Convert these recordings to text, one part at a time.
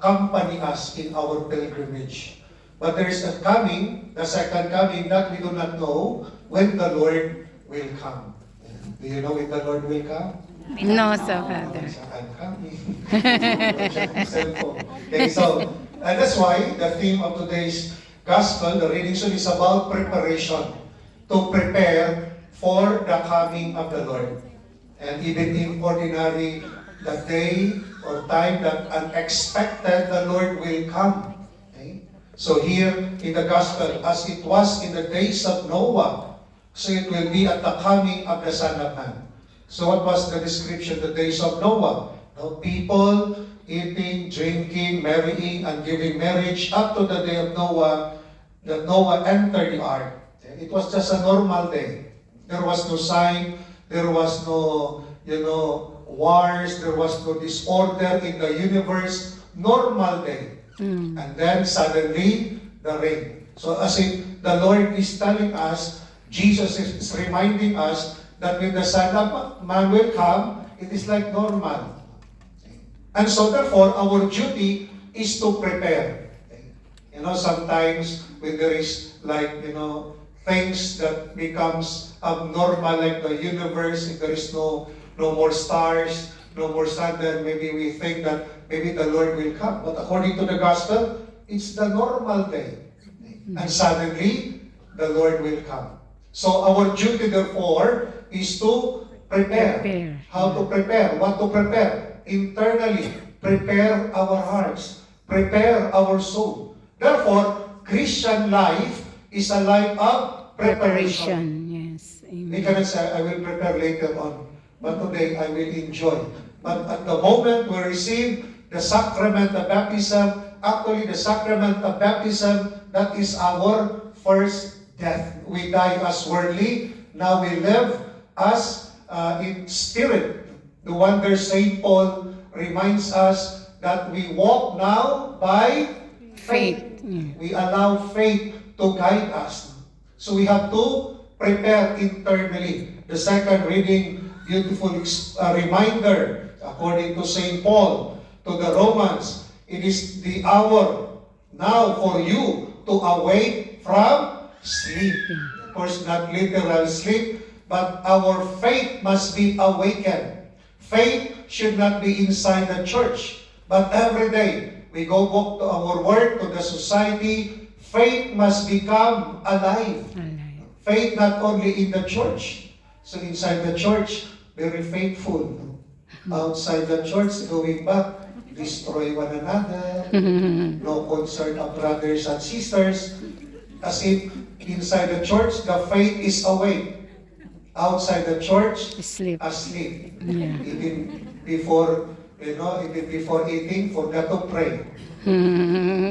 accompany us in our pilgrimage. But there is a coming, the second coming, that we do not know when the Lord will come. Do you know when the Lord will come? No, so Father. I'm coming. Check my cellphone. Okay, so, and that's why the theme of today's gospel, the reading soon, is about preparation. To prepare for the coming of the Lord. And even in ordinary, the day or time that unexpected, the Lord will come. Okay? So here in the gospel, as it was in the days of Noah, so it will be at the coming of the Son of Man. So what was the description, the days of Noah? No, people eating, drinking, marrying, and giving marriage up to the day of Noah, that Noah entered the ark. It was just a normal day. There was no sign, there was no, wars, there was no disorder in the universe. Normal day. And then suddenly, the rain. So as if the Lord is telling us, Jesus is reminding us that when the Son of Man will come, it is like normal. And so therefore, our duty is to prepare. Sometimes when there is things that becomes abnormal, like the universe, if there is no more stars, no more sun, then maybe we think that maybe the Lord will come. But according to the gospel, it's the normal day. And suddenly, the Lord will come. So our duty, therefore, is to prepare. How to prepare? What to prepare? Internally, prepare our hearts. Prepare our soul. Therefore, Christian life is a life of preparation. Yes. We cannot say, I will prepare later on. But today, I will enjoy. But at the moment we receive the sacrament of baptism, actually the sacrament of baptism, that is our first death. We die as worldly. Now we live as in spirit. The wonder St. Paul reminds us that we walk now by faith. We allow faith to guide us. So we have to prepare internally. The second reading, beautiful reminder, according to St. Paul, to the Romans, it is the hour now for you to awake from sleep. Of course, not literal sleep, but our faith must be awakened. Faith should not be inside the church, but every day we go back to our work, to the society. Faith must become alive. Faith not only in the church. So inside the church, very faithful. Outside the church, going back, destroy one another. No concern of brothers and sisters. As if inside the church, the faith is awake. Outside the church, asleep. Yeah. Even before eating, forgot to pray.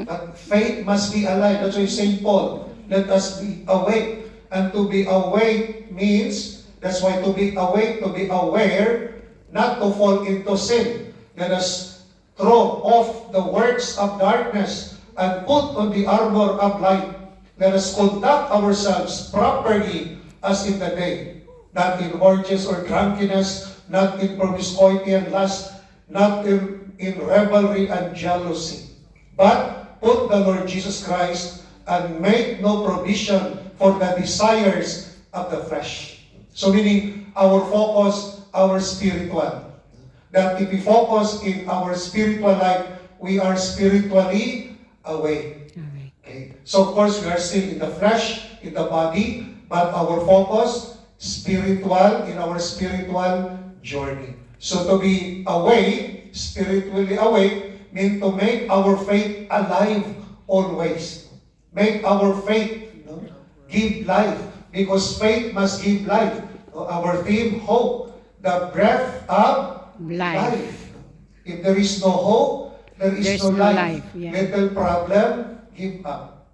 But faith must be alive. That's why St. Paul, let us be awake. And to be awake means, that's why to be awake, to be aware, not to fall into sin. Let us throw off the works of darkness and put on the armor of light. Let us conduct ourselves properly as in the day. Not in orgies or drunkenness, not in promiscuity and lust, not in revelry and jealousy. But put the Lord Jesus Christ and make no provision for the desires of the flesh. So meaning our focus, our spiritual. That if we focus in our spiritual life, we are spiritually awake. Okay. So of course, we are still in the flesh, in the body, but our focus, spiritual, in our spiritual journey. So to be awake, spiritually awake, means to make our faith alive always. Make our faith give life, because faith must give life. Our theme, hope, the breath of life. If there is no hope, there's no life. Little problem, give up.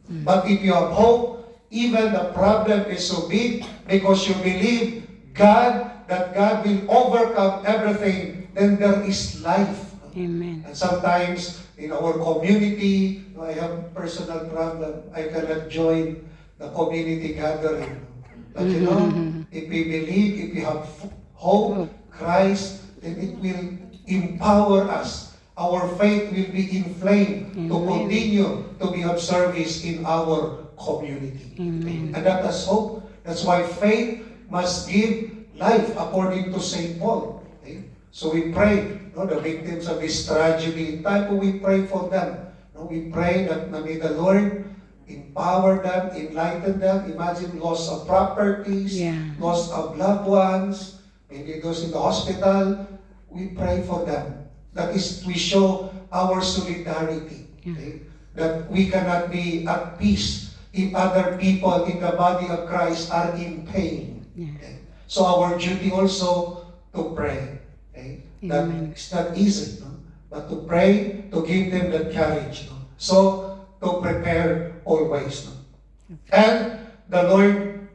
But if you have hope, even the problem is so big, because you believe that God will overcome everything, then there is life. Amen. And sometimes in our community, I have personal problem. I cannot join the community gathering. But if we believe, if we have hope, Christ, then it will empower us. our faith will be inflamed to Amen. continue to be of service in our community. Amen. And that is hope. That's why faith must give life according to St. Paul. Okay? So we pray, the victims of this tragedy in Taipo, we pray for them. We pray that may the Lord empower them, enlighten them. Imagine loss of properties, loss of loved ones, maybe those in the hospital. We pray for them. That is, we show our solidarity. Okay? That we cannot be at peace if other people in the body of Christ are in pain. Okay? So our duty also to pray. Okay? That it's not easy, no? But to pray, to give them that courage. No? So, to prepare always. No? And the Lord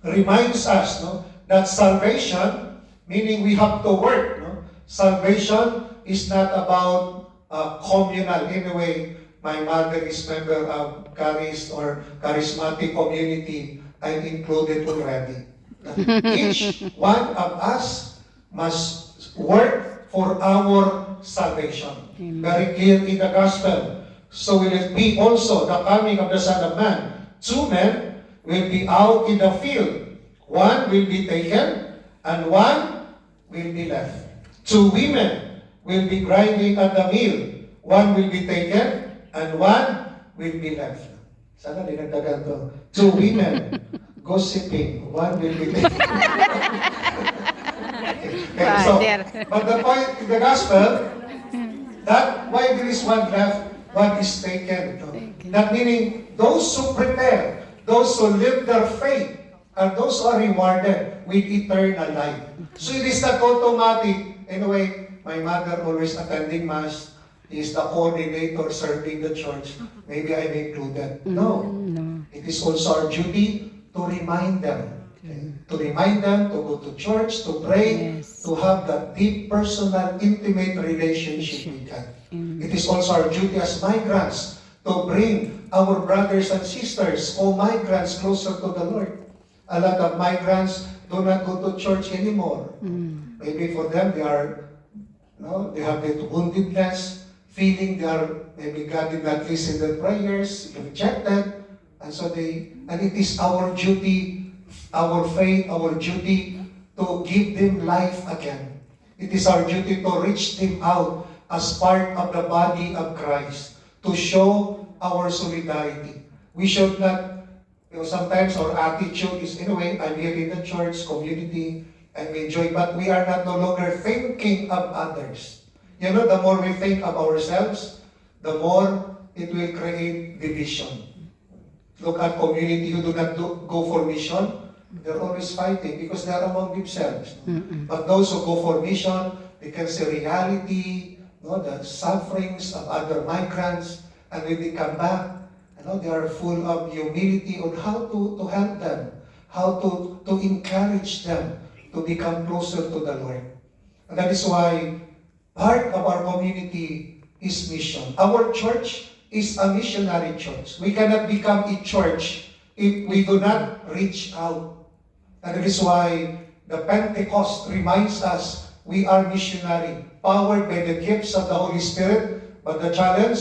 reminds us, no, that salvation, meaning we have to work. No? Salvation is not about communal. Anyway, my mother is member of Charis or charismatic community. I'm included already. Each one of us must work for our salvation. Very clear in the gospel. So will it be also the coming of the Son of Man. 2 men will be out in the field. 1 will be taken, and 1 will be left. 2 women will be grinding at the mill. 1 will be taken, and 1 will be left. Sana dinagdagan to. 2 women gossiping. 1 will be taken. Okay, so, but the point in the gospel, that why there is 1 left, 1 is taken. That meaning, those who prepare, those who live their faith, are those who are rewarded with eternal life. So it is not automatic. Anyway, my mother always attending Mass, is the coordinator serving the church. Maybe I'm included. No. It is also our duty to remind them. Okay? To remind them to go to church, to pray, to have that deep, personal, intimate relationship with God. It is also our duty as migrants to bring our brothers and sisters, migrants, closer to the Lord. A lot of migrants do not go to church anymore. Maybe for them, they have that woundedness, feeling maybe God did not listen to their prayers, rejected, and it is our duty, our faith, our duty to give them life again. It is our duty to reach them out as part of the body of Christ, to show our solidarity. We should not, sometimes our attitude is, anyway, I'm here in the church, community, and we enjoy, but we are not no longer thinking of others. The more we think of ourselves, the more it will create division. Look at community who do not go for mission, they're always fighting because they're among themselves. But those who go for mission, they can see reality, the sufferings of other migrants, and when they come back, they are full of humility on how to help them, how to encourage them to become closer to the Lord. And that is why part of our community is mission. Our church is a missionary church. We cannot become a church if we do not reach out. And that is why the Pentecost reminds us we are missionary, powered by the gifts of the Holy Spirit, but the challenge,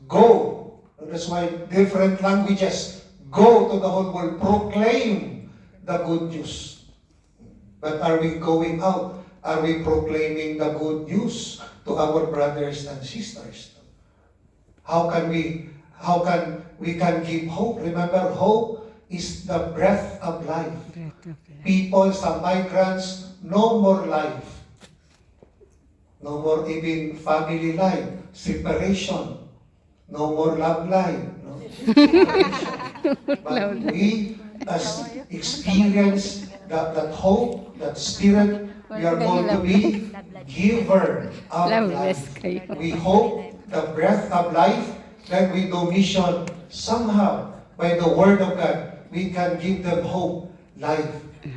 go. That's why different languages, go to the whole world, proclaim the good news. But are we going out? Are we proclaiming the good news to our brothers and sisters? How can we give hope? Remember, hope is the breath of life. People, some migrants, no more life. No more even family life, separation. No more love life. No? But we experience that hope, that spirit, we are going to be giver of life. We hope the breath of life, then we do mission. Somehow, by the word of God, we can give them hope, life.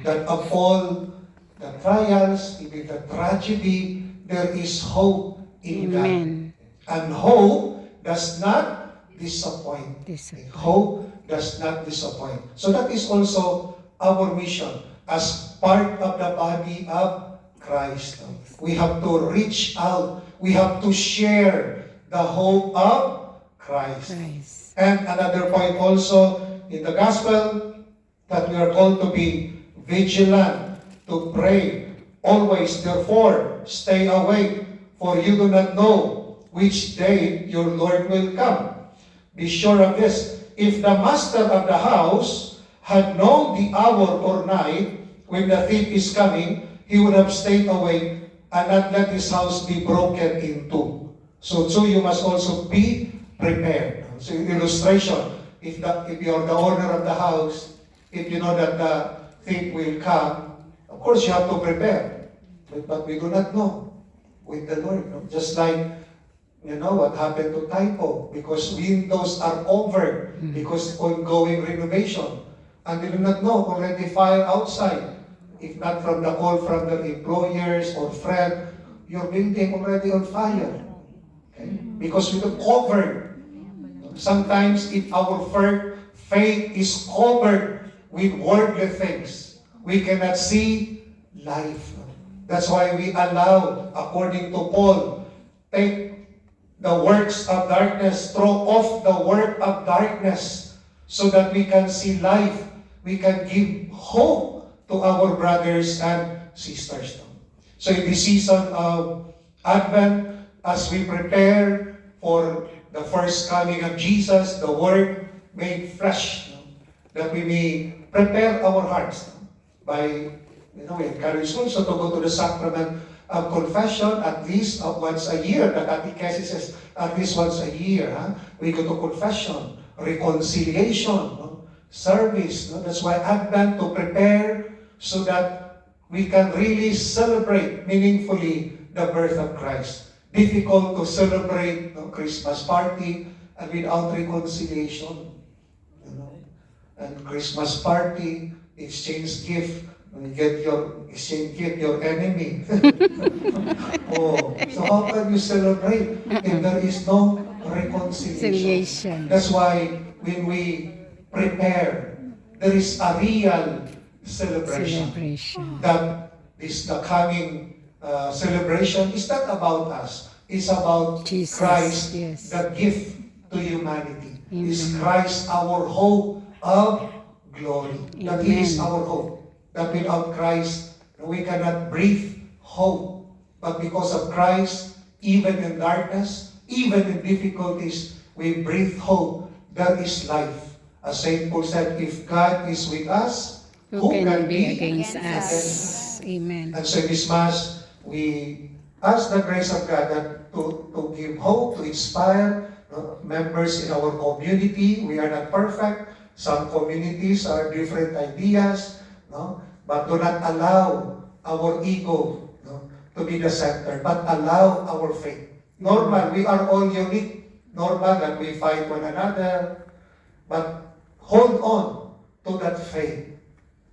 That of all the trials, even the tragedy, there is hope in God. And hope does not disappoint. Hope does not disappoint. So that is also our mission as part of the body of Christ. We have to reach out. we have to share the hope of Christ. Christ. And another point also in the gospel, that we are called to be vigilant, to pray always. Therefore, stay awake, for you do not know which day your Lord will come. Be sure of this. If the master of the house had known the hour or night when the thief is coming, he would have stayed awake and not let his house be broken into. So you must also be prepared. So illustration, if you're the owner of the house, if you know that the thief will come, of course you have to prepare. But we do not know with the Lord. No? Just like, what happened to Typo, because windows are over, because ongoing renovation. And they do not know, already fire outside. If not from the call from the employers or friend, your building already on fire. Okay? Because we don't cover. Sometimes if our faith is covered with worldly things, we cannot see life. That's why we allow, according to Paul, take the works of darkness, throw off the work of darkness, so that we can see life. We can give hope to our brothers and sisters. So in the season of Advent, as we prepare for the first coming of Jesus, the Word made flesh, that we may prepare our hearts by, we encourage also to go to the sacrament of confession at least once a year. The Catechism says at least once a year. We go to confession, reconciliation, service. That's why Advent, to prepare so that we can really celebrate meaningfully the birth of Christ. Difficult to celebrate Christmas party and without reconciliation. And Christmas party, exchange gift. When you get your exchange gift, your enemy. So how can you celebrate if there is no reconciliation? That's why when we prepare, there is a real celebration. That is the coming celebration is not about us. It's about Jesus, Christ, yes. the gift to humanity. Amen. Is Christ our hope of glory. Amen. That He is our hope. That without Christ, we cannot breathe hope. But because of Christ, even in darkness, even in difficulties, we breathe hope. There is life. As St. Paul said, if God is with us, who can be against us? Amen. And so in this Mass, we ask the grace of God that to give hope, to inspire members in our community. We are not perfect. Some communities are different ideas, but do not allow our ego to be the center, but allow our faith. Normal, we are all unique. Normal that we fight one another, but hold on to that faith,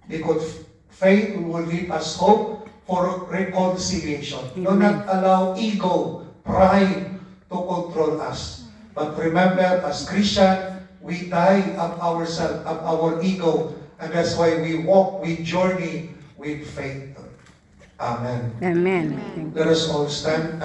because faith will give us hope for reconciliation. Do not allow ego, pride to control us. But remember, as Christian, we die of ourselves, of our ego, and that's why we walk, we journey with faith. Amen. Amen. Let us all stand.